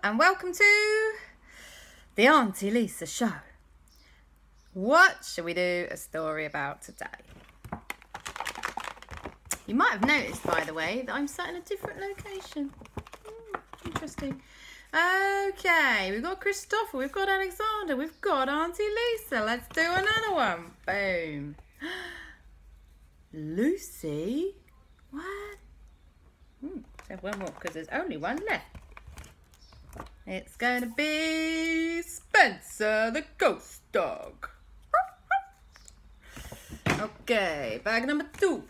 and welcome to the Aunty Lisa show. What shall we do a story about today? You might have noticed, by the way, that I'm sat in a different location. Interesting. Okay, we've got Kristoffer, we've got Aleksander, we've got Aunty Lisa. Let's do another one. Boom. Lucy? What? So one more, because there's only one left. It's going to be Spencer the ghost dog. Okay, bag number 2.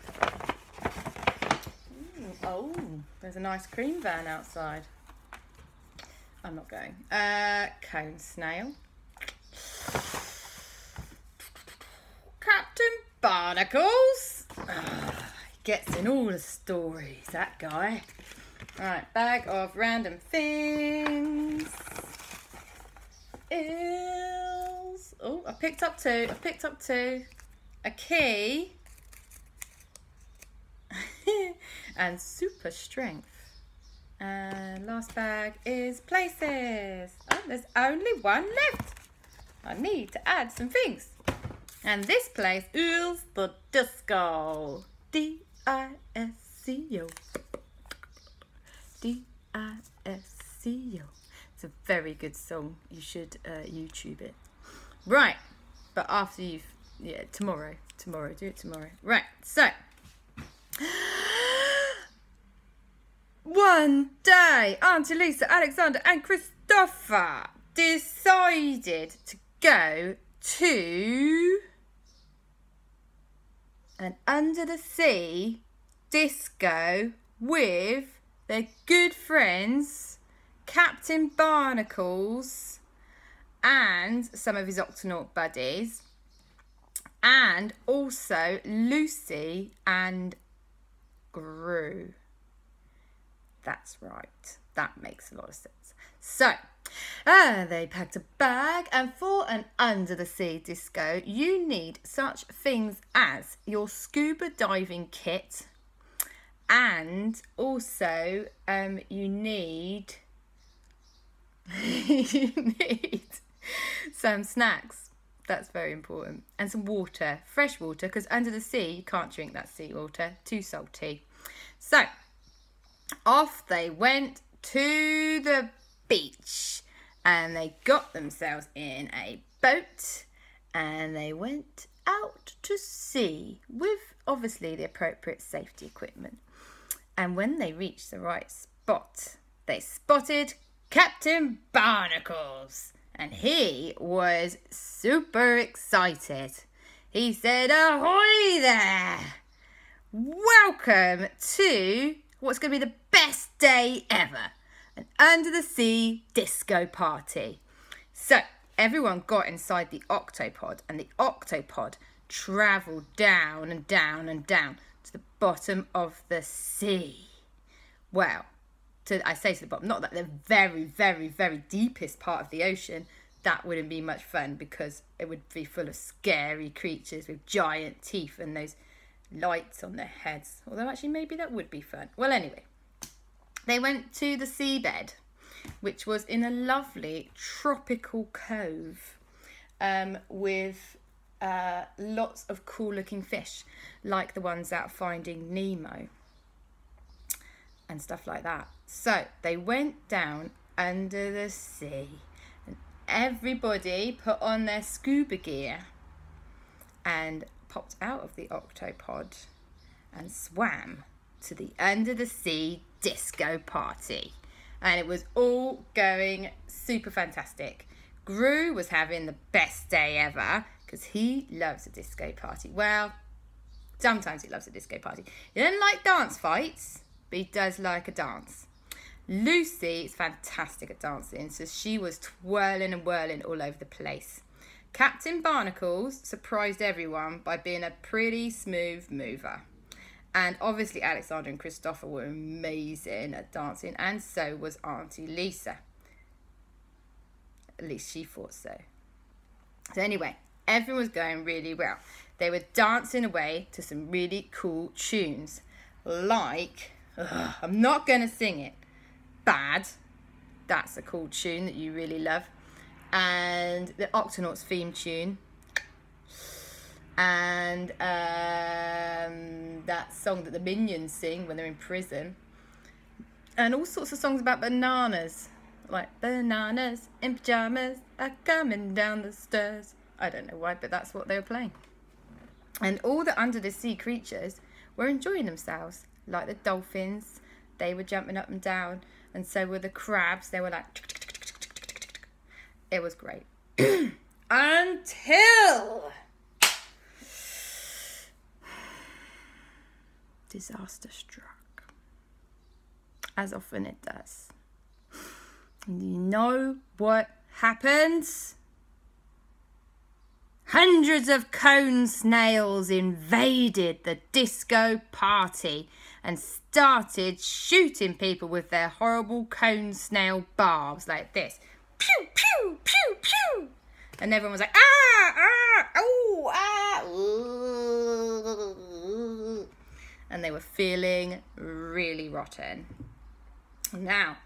Oh, there's an ice cream van outside. I'm not going. Cone snail. Captain Barnacles. He gets in all the stories, that guy. Alright, bag of random things. Eels. Oh, I picked up 2. A key. And super strength. And last bag is places. Oh, there's only one left. I need to add some things. And this place is the disco. D-I-S-C-O. D-I-S-C-O. It's a very good song. You should YouTube it. Right. But after you've... Yeah, tomorrow. Do it tomorrow. Right. So... One day, Aunty Lisa, Aleksander and Kristoffer decided to go to an under-the-sea disco with their good friends, Captain Barnacles and some of his Octonaut buddies, and also Lucy and Gru. That's right. That makes a lot of sense. So, they packed a bag, and for an under-the-sea disco, you need such things as your scuba diving kit, and also you need some snacks. That's very important. And some water, fresh water, because under the sea, you can't drink that seawater, too salty. So, off they went to the beach, and they got themselves in a boat, and they went out to sea with obviously the appropriate safety equipment. And when they reached the right spot, they spotted Captain Barnacles, and he was super excited. He said, "Ahoy there! Welcome to what's going to be the best day ever, an under-the-sea disco party." So everyone got inside the octopod, and the octopod travelled down and down and down to the bottom of the sea. Well, I say to the bottom, not that the very, very, very deepest part of the ocean. That wouldn't be much fun, because it would be full of scary creatures with giant teeth and those lights on their heads. Although actually maybe that would be fun. Well, anyway, they went to the seabed, which was in a lovely tropical cove with lots of cool looking fish, like the ones out Finding Nemo and stuff like that. So they went down under the sea, and everybody put on their scuba gear and popped out of the octopod and swam to the under the sea disco party. And it was all going super fantastic. Gru was having the best day ever, because he loves a disco party. Well, sometimes he loves a disco party. He doesn't like dance fights, but he does like a dance. Lucy is fantastic at dancing, so she was twirling and whirling all over the place. Captain Barnacles surprised everyone by being a pretty smooth mover. And obviously Aleksander and Kristoffer were amazing at dancing, and so was Aunty Lisa. At least she thought so. So anyway, everyone was going really well. They were dancing away to some really cool tunes, like, I'm not going to sing it, Bad, That's a cool tune that you really love. And the Octonauts theme tune. And that song that the Minions sing when they're in prison. And all sorts of songs about bananas. Like, bananas in pyjamas are coming down the stairs. I don't know why, but that's what they were playing. And all the under the sea creatures were enjoying themselves. Like the dolphins, they were jumping up and down. And so were the crabs. They were like... It was great. Until... disaster struck. As often it does. And you know what happens? Hundreds of cone snails invaded the disco party and started shooting people with their horrible cone snail barbs like this. Pew, pew, pew, pew. And everyone was like, ah, ah, oh, ah. Ooh. And they were feeling really rotten. Now,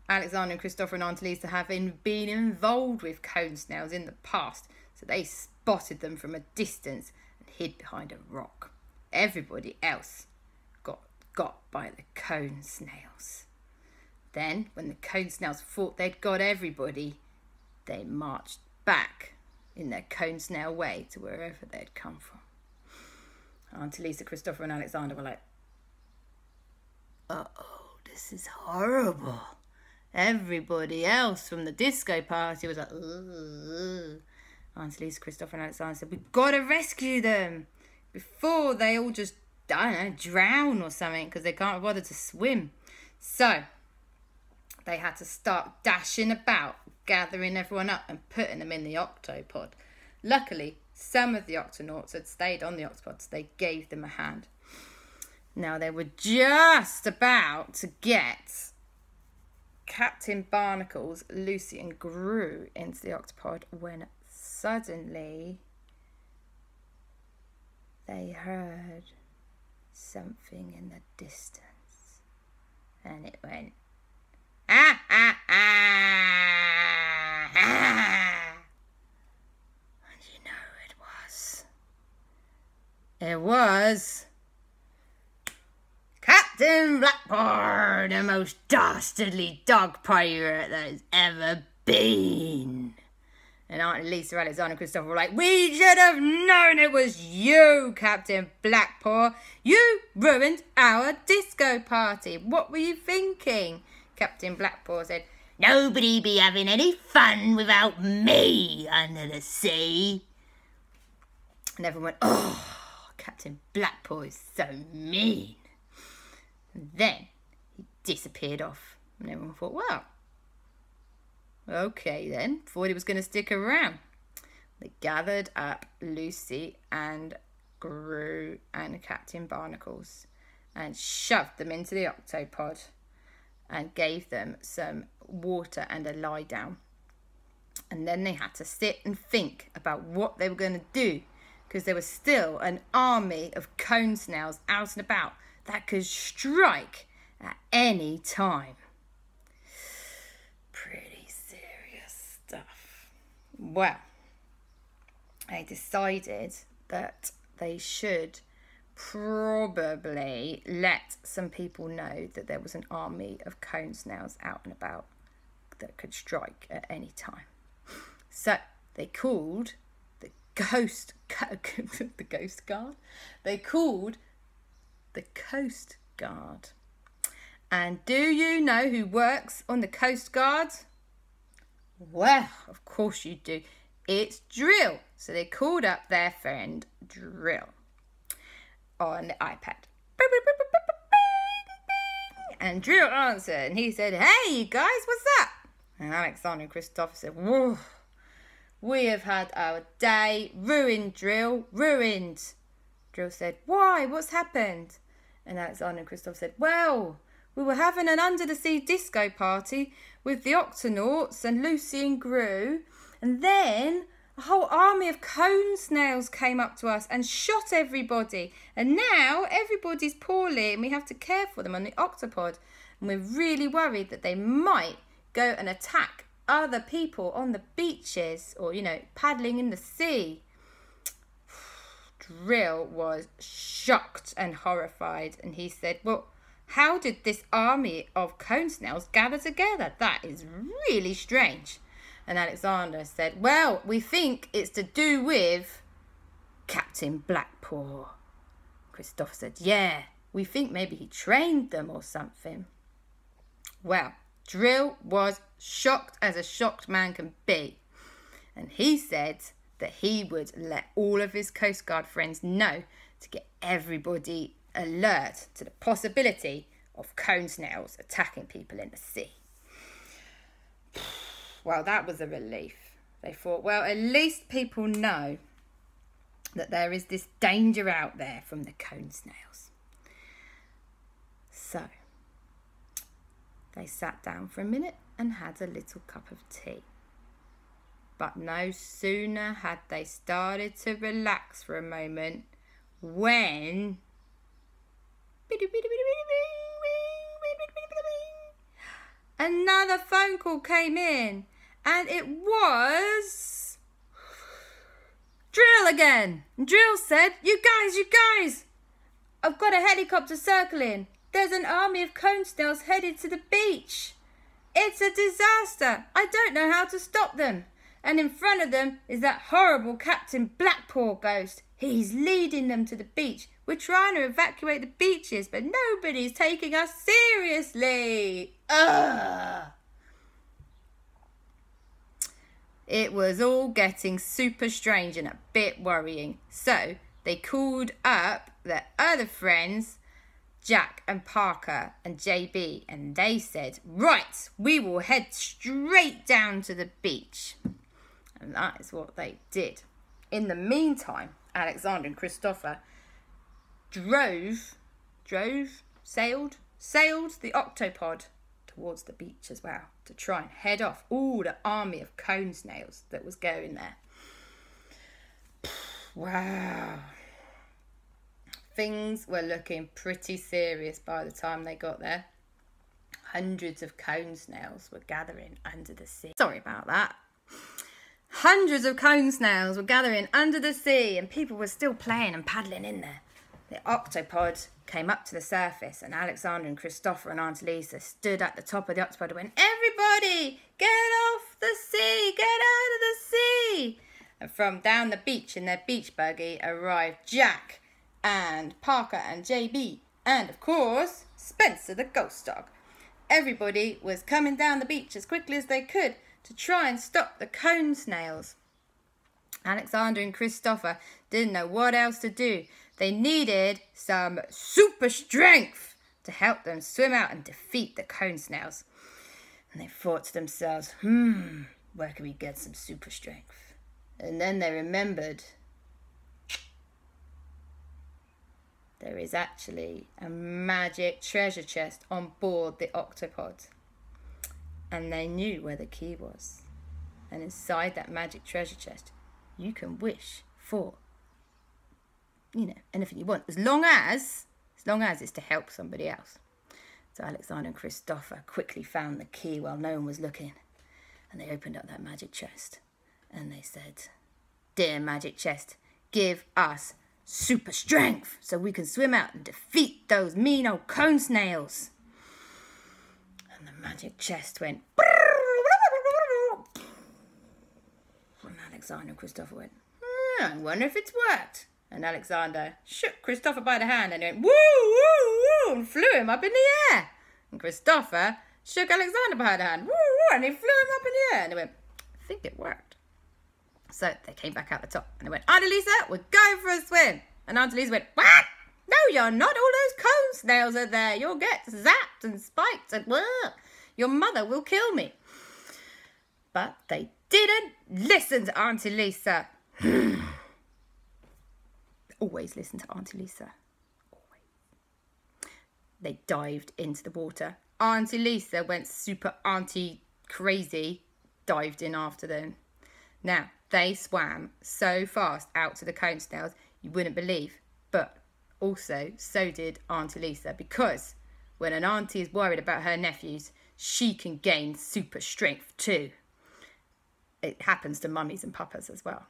Aleksander and Kristoffer and Aunty Lisa have been involved with cone snails in the past, so they spotted them from a distance and hid behind a rock. Everybody else got by the cone snails. Then, when the cone snails thought they'd got everybody, they marched back in their cone snail way to wherever they'd come from. Aunty Lisa, Kristoffer and Aleksander were like, uh-oh, this is horrible. Everybody else from the disco party was like, ugh. Aunty Lisa, Kristoffer and Aleksander said, we've got to rescue them before they all just, I don't know, drown or something because they can't bother to swim. So they had to start dashing about, gathering everyone up and putting them in the octopod. Luckily, some of the Octonauts had stayed on the octopod, so they gave them a hand. Now, they were just about to get Captain Barnacles, Lucy and Gru into the octopod when suddenly they heard something in the distance. And it went, ah, ah, ah, ah. And you know it was Captain Blackboard, the most dastardly dog pirate there's ever been. And Aunty Lisa, Aleksander and Kristoffer were like, we should have known it was you, Captain Blackpaw. You ruined our disco party. What were you thinking? Captain Blackpaw said, nobody be having any fun without me under the sea. And everyone went, oh, Captain Blackpaw is so mean. And then he disappeared off. And everyone thought, well, okay then. Thought he was going to stick around. They gathered up Lucy and Gru and Captain Barnacles and shoved them into the octopod and gave them some water and a lie down. And then they had to sit and think about what they were going to do, because there was still an army of cone snails out and about that could strike at any time. Pretty serious stuff. Well, they decided that they should probably let some people know that there was an army of cone snails out and about that could strike at any time. So they called the Coast Guard. They called the Coast Guard. And do you know who works on the Coast Guard? Well, of course you do. It's Drill. So they called up their friend Drill on the iPad. And Drill answered and he said, hey, you guys, what's up? And Aleksander and Kristoffer said, whoa, we have had our day ruined, Drill, ruined. Drill said, why? What's happened? And Aleksander and Kristoffer said, well, we were having an under-the-sea disco party with the Octonauts and Lucy and Gru, and then a whole army of cone snails came up to us and shot everybody. And now everybody's poorly and we have to care for them on the octopod. And we're really worried that they might go and attack other people on the beaches or, paddling in the sea. Drill was shocked and horrified, and he said, well, how did this army of cone snails gather together? That is really strange. And Aleksander said, well, we think it's to do with Captain Blackpaw. Kristoffer said, yeah, we think maybe he trained them or something. Well, Drill was shocked as a shocked man can be. And he said that he would let all of his Coast Guard friends know to get everybody alert to the possibility of cone snails attacking people in the sea. Well, that was a relief. They thought, well, at least people know that there is this danger out there from the cone snails. So they sat down for a minute and had a little cup of tea. But no sooner had they started to relax for a moment when another phone call came in, and it was Drill again. Drill said, you guys, I've got a helicopter circling. There's an army of cone snails headed to the beach. It's a disaster. I don't know how to stop them. And in front of them is that horrible Captain Blackpaw ghost. He's leading them to the beach. We're trying to evacuate the beaches, but nobody's taking us seriously. Ugh. It was all getting super strange and a bit worrying. So they called up their other friends, Jack and Parker and JB, and they said, right, we will head straight down to the beach. And that is what they did. In the meantime, Aleksander and Kristoffer sailed the Octopod towards the beach as well to try and head off all the army of cone snails that was going there. Wow. Things were looking pretty serious by the time they got there. Hundreds of cone snails were gathering under the sea. Sorry about that. Hundreds of cone snails were gathering under the sea, and people were still playing and paddling in there. The Octopod came up to the surface, and Aleksander and Kristoffer and Aunty Lisa stood at the top of the Octopod and went, everybody, get off the sea, get out of the sea. And from down the beach in their beach buggy arrived Jack and Parker and JB, and of course, Spencer the ghost dog. Everybody was coming down the beach as quickly as they could to try and stop the cone snails. Aleksander and Kristoffer didn't know what else to do. They needed some super strength to help them swim out and defeat the cone snails. And they thought to themselves, where can we get some super strength? And then they remembered there is actually a magic treasure chest on board the Octopod. And they knew where the key was. And inside that magic treasure chest, you can wish for, anything you want. As long as it's to help somebody else. So Aleksander and Kristoffer quickly found the key while no one was looking. And they opened up that magic chest. And they said, dear magic chest, give us super strength so we can swim out and defeat those mean old cone snails. And the magic chest went, and Aleksander and Kristoffer went, I wonder if it's worked. And Aleksander shook Kristoffer by the hand and went, woo, woo, woo, and flew him up in the air. And Kristoffer shook Aleksander by the hand, woo, woo, and he flew him up in the air. And they went, I think it worked. So they came back out the top and they went, Aunty Lisa, we're going for a swim. And Aunty Lisa went, what? No, you're not. All those cone snails are there. You'll get zapped and spiked and your mother will kill me. But they didn't listen to Aunty Lisa. Always listen to Aunty Lisa. Always. They dived into the water. Aunty Lisa went super auntie crazy, dived in after them. Now, they swam so fast out to the cone snails, you wouldn't believe. But also, so did Aunty Lisa, because when an auntie is worried about her nephews, she can gain super strength too. It happens to mummies and papas as well.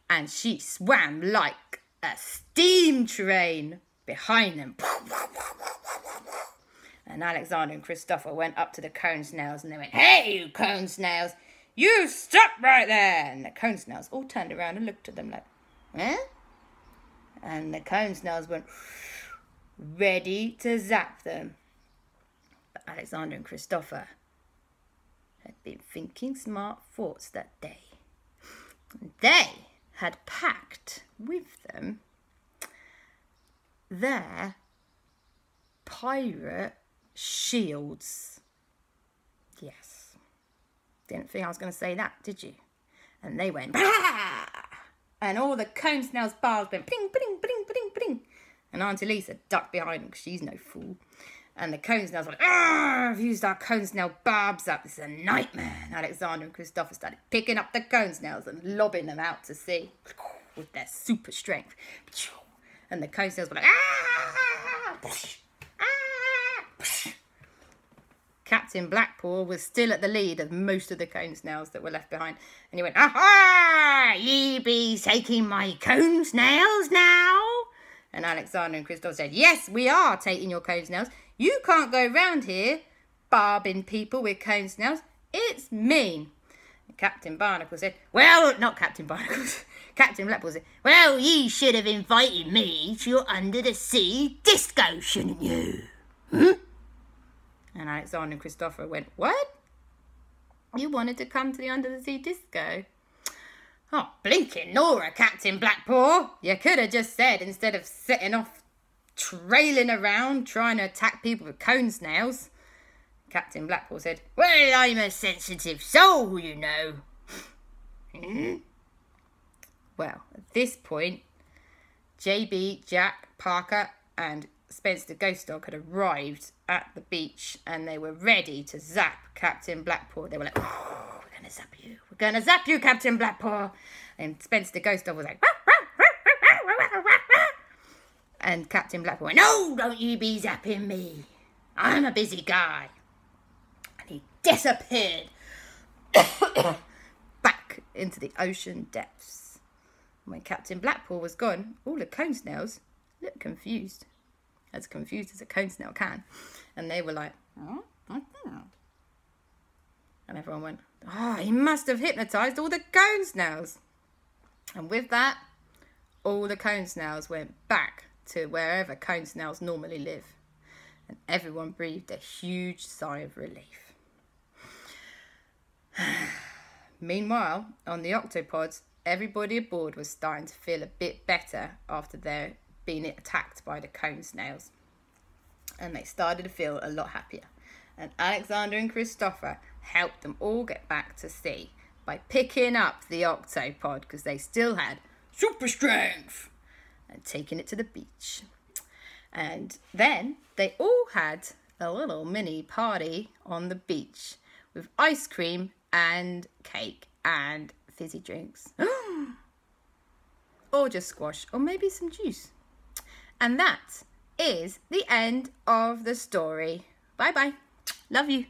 And she swam like a steam train behind them. And Aleksander and Kristoffer went up to the cone snails and they went, "Hey, you cone snails, you stop right there!" And the cone snails all turned around and looked at them like, "Eh?" And the cone snails went, ready to zap them. But Aleksander and Kristoffer had been thinking smart thoughts that day. They had packed with them their pirate shields. Yes. Didn't think I was going to say that, did you? And they went, "Bah!" And all the cone snails' barbs went bling, bling, bling, bling, bling. And Aunty Lisa ducked behind them because she's no fool. And the cone snails were like, "Ah, I've used our cone snail barbs up. This is a nightmare." And Aleksander and Kristoffer started picking up the cone snails and lobbing them out to sea with their super strength. And the cone snails were like, "Ah!" Captain Blackpaw was still at the lead of most of the cone snails that were left behind. And he went, "Aha! Ye be taking my cone snails now?" And Aleksander and Kristoffer said, "Yes, we are taking your cone snails. You can't go round here barbing people with cone snails. It's mean." And Captain Barnacles said, "Well, not Captain Barnacles." Captain Blackpool said, "Well, ye should have invited me to your under-the-sea disco, shouldn't you?" And Aleksander and Kristoffer went, "What? You wanted to come to the under-the-sea disco?" "Oh, blinking Nora, Captain Blackpaw. You could have just said, instead of setting off trailing around trying to attack people with cone snails." Captain Blackpaw said, "Well, I'm a sensitive soul, you know." Well, at this point, JB, Jack, Parker and Spencer the Ghost Dog had arrived at the beach and they were ready to zap Captain Blackpaw. They were like, "Oh, we're going to zap you. We're going to zap you, Captain Blackpaw." And Spencer the Ghost Dog was like, and Captain Blackpaw went, "No, don't you be zapping me. I'm a busy guy." And he disappeared back into the ocean depths. When Captain Blackpaw was gone, all the cone snails looked confused as a cone snail can. And they were like, "Oh, I don't know." And everyone went, "Oh, he must have hypnotised all the cone snails." And with that, all the cone snails went back to wherever cone snails normally live. And everyone breathed a huge sigh of relief. Meanwhile, on the octopods, everybody aboard was starting to feel a bit better after their being attacked by the cone snails. And they started to feel a lot happier. And Aleksander and Kristoffer helped them all get back to sea by picking up the octopod because they still had super strength and taking it to the beach. And then they all had a little mini party on the beach with ice cream and cake and fizzy drinks. Or just squash or maybe some juice. And that is the end of the story. Bye bye. Love you.